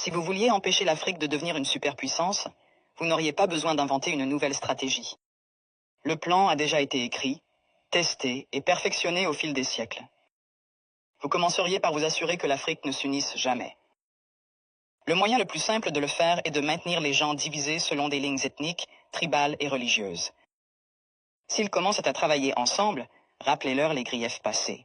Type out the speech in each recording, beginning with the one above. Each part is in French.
Si vous vouliez empêcher l'Afrique de devenir une superpuissance, vous n'auriez pas besoin d'inventer une nouvelle stratégie. Le plan a déjà été écrit, testé et perfectionné au fil des siècles. Vous commenceriez par vous assurer que l'Afrique ne s'unisse jamais. Le moyen le plus simple de le faire est de maintenir les gens divisés selon des lignes ethniques, tribales et religieuses. S'ils commencent à travailler ensemble, rappelez-leur les griefs passés.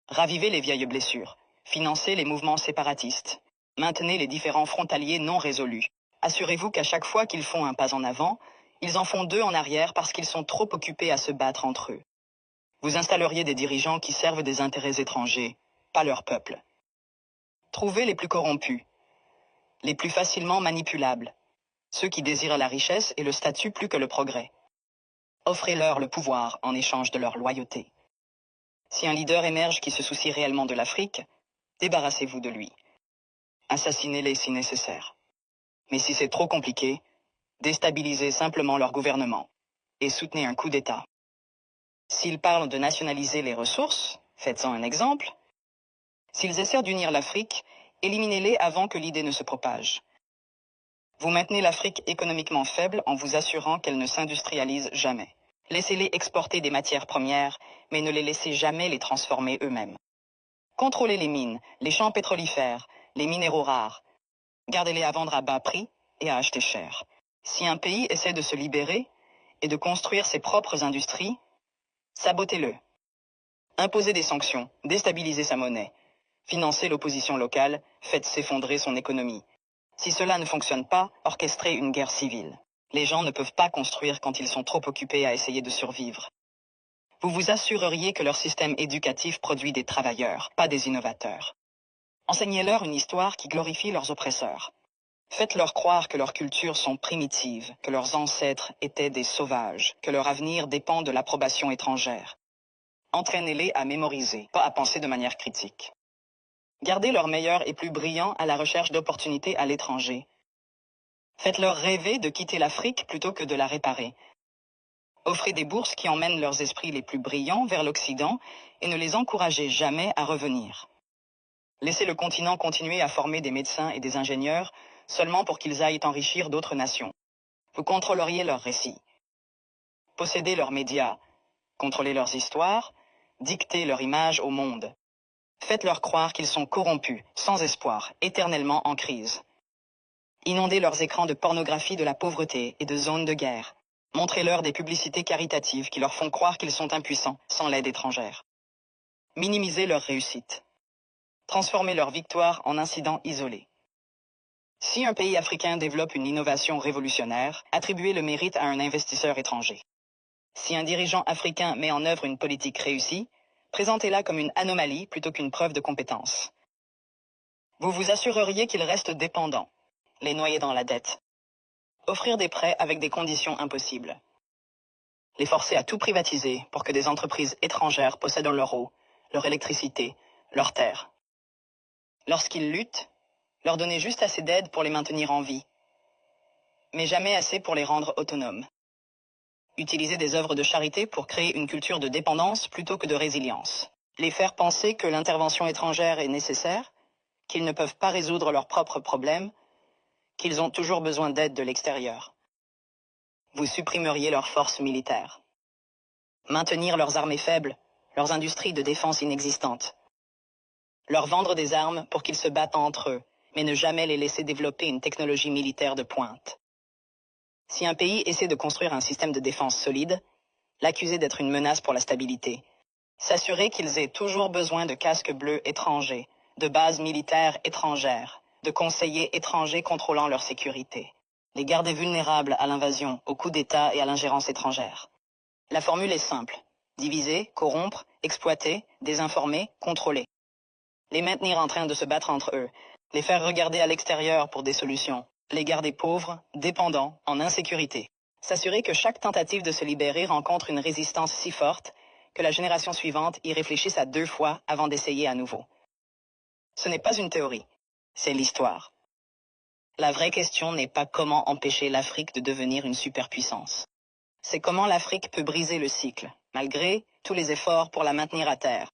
Ravivez les vieilles blessures, financez les mouvements séparatistes, maintenez les différends frontaliers non résolus. Assurez-vous qu'à chaque fois qu'ils font un pas en avant, ils en font deux en arrière parce qu'ils sont trop occupés à se battre entre eux. Vous installeriez des dirigeants qui servent des intérêts étrangers, pas leur peuple. Trouvez les plus corrompus, les plus facilement manipulables, ceux qui désirent la richesse et le statut plus que le progrès. Offrez-leur le pouvoir en échange de leur loyauté. Si un leader émerge qui se soucie réellement de l'Afrique, débarrassez-vous de lui. Assassinez-les si nécessaire. Mais si c'est trop compliqué, déstabilisez simplement leur gouvernement et soutenez un coup d'État. S'ils parlent de nationaliser les ressources, faites-en un exemple. S'ils essaient d'unir l'Afrique, éliminez-les avant que l'idée ne se propage. Vous maintenez l'Afrique économiquement faible en vous assurant qu'elle ne s'industrialise jamais. Laissez-les exporter des matières premières, mais ne les laissez jamais les transformer eux-mêmes. Contrôlez les mines, les champs pétrolifères, les minéraux rares. Gardez-les à vendre à bas prix et à acheter cher. Si un pays essaie de se libérer et de construire ses propres industries, sabotez-le. Imposez des sanctions, déstabilisez sa monnaie. Financez l'opposition locale, faites s'effondrer son économie. Si cela ne fonctionne pas, orchestrez une guerre civile. Les gens ne peuvent pas construire quand ils sont trop occupés à essayer de survivre. Vous vous assureriez que leur système éducatif produit des travailleurs, pas des innovateurs. Enseignez-leur une histoire qui glorifie leurs oppresseurs. Faites-leur croire que leurs cultures sont primitives, que leurs ancêtres étaient des sauvages, que leur avenir dépend de l'approbation étrangère. Entraînez-les à mémoriser, pas à penser de manière critique. Gardez leurs meilleurs et plus brillants à la recherche d'opportunités à l'étranger. Faites-leur rêver de quitter l'Afrique plutôt que de la réparer. Offrez des bourses qui emmènent leurs esprits les plus brillants vers l'Occident et ne les encouragez jamais à revenir. Laissez le continent continuer à former des médecins et des ingénieurs seulement pour qu'ils aillent enrichir d'autres nations. Vous contrôleriez leurs récits. Possédez leurs médias, contrôlez leurs histoires, dictez leur image au monde. Faites-leur croire qu'ils sont corrompus, sans espoir, éternellement en crise. Inondez leurs écrans de pornographie de la pauvreté et de zones de guerre. Montrez-leur des publicités caritatives qui leur font croire qu'ils sont impuissants, sans l'aide étrangère. Minimisez leur réussite. Transformez leur victoire en incidents isolés. Si un pays africain développe une innovation révolutionnaire, attribuez le mérite à un investisseur étranger. Si un dirigeant africain met en œuvre une politique réussie, présentez-la comme une anomalie plutôt qu'une preuve de compétence. Vous vous assureriez qu'ils restent dépendants, les noyer dans la dette. Offrir des prêts avec des conditions impossibles. Les forcer à tout privatiser pour que des entreprises étrangères possèdent leur eau, leur électricité, leurs terres. Lorsqu'ils luttent, leur donner juste assez d'aide pour les maintenir en vie, mais jamais assez pour les rendre autonomes. Utiliser des œuvres de charité pour créer une culture de dépendance plutôt que de résilience. Les faire penser que l'intervention étrangère est nécessaire, qu'ils ne peuvent pas résoudre leurs propres problèmes, qu'ils ont toujours besoin d'aide de l'extérieur. Vous supprimeriez leurs forces militaires. Maintenir leurs armées faibles, leurs industries de défense inexistantes. Leur vendre des armes pour qu'ils se battent entre eux, mais ne jamais les laisser développer une technologie militaire de pointe. Si un pays essaie de construire un système de défense solide, l'accuser d'être une menace pour la stabilité. S'assurer qu'ils aient toujours besoin de casques bleus étrangers, de bases militaires étrangères, de conseillers étrangers contrôlant leur sécurité. Les garder vulnérables à l'invasion, aux coups d'État et à l'ingérence étrangère. La formule est simple. Diviser, corrompre, exploiter, désinformer, contrôler. Les maintenir en train de se battre entre eux. Les faire regarder à l'extérieur pour des solutions. Les garder pauvres, dépendants, en insécurité. S'assurer que chaque tentative de se libérer rencontre une résistance si forte que la génération suivante y réfléchisse à 2 fois avant d'essayer à nouveau. Ce n'est pas une théorie, c'est l'histoire. La vraie question n'est pas comment empêcher l'Afrique de devenir une superpuissance. C'est comment l'Afrique peut briser le cycle, malgré tous les efforts pour la maintenir à terre.